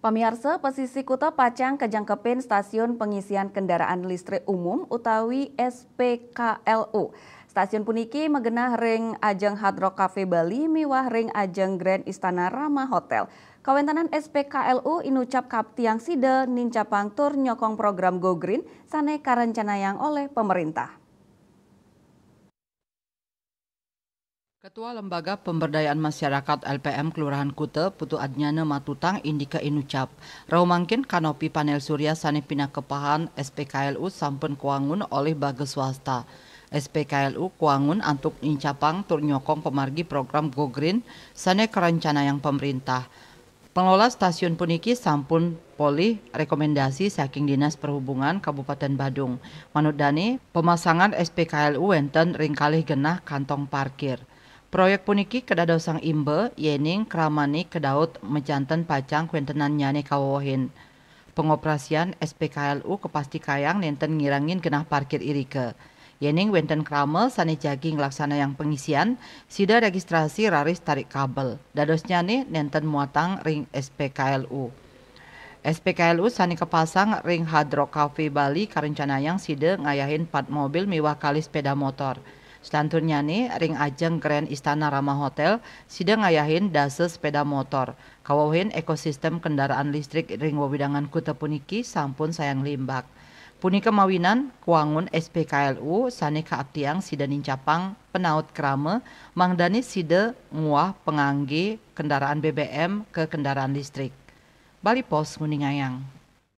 Pamirsa, pesisi Kuta Pacang kejangkepin stasiun pengisian kendaraan listrik umum utawi SPKLU. Stasiun puniki megenah ring ajeng Hard Rock Cafe Bali miwah ring ajeng Grand Istana Rama Hotel. Kawentanan SPKLU inucap kaptiang side nincapang tur nyokong program Go Green sane karencanayang oleh pemerintah. Ketua Lembaga Pemberdayaan Masyarakat LPM Kelurahan Kute Putu Adnyana Matutang indika inucap raumangkin kanopi panel surya sane pina kepahan SPKLU sampun kuangun oleh baga swasta. SPKLU kuangun antuk incapang tur nyokong pemargi program Go Green sane kerencana yang pemerintah. Pengelola stasiun puniki sampun polih rekomendasi saking Dinas Perhubungan Kabupaten Badung. Manut dani pemasangan SPKLU wenten ring kalih genah kantong parkir. Proyek puniki kedadosang imbe yening kramani kedaut mejanten pacang kwentenan nyane kawohin. Pengoperasian SPKLU kepasti kayang nenten ngirangin genah parkir irike. Yening wenten krame sane jaging laksana yang pengisian sida registrasi raris tarik kabel. Dados nyane nenten muatang ring SPKLU. SPKLU sani kepasang ring Hard Rock Cafe Bali karencanayang sida ngayahin 4 mobil miwah kali sepeda motor. Selanturnya nih ring ajeng Grand Istana Rama Hotel sida ngayahin dase sepeda motor. Kawahin ekosistem kendaraan listrik ring wawidangan Kuta puniki sampun sayang limbak. Punika mawinan kuangun SPKLU sani kaaptiang sida nincapang penaut krame mangdani sida nguah pengangge kendaraan BBM ke kendaraan listrik. Bali Pos Nguningayang.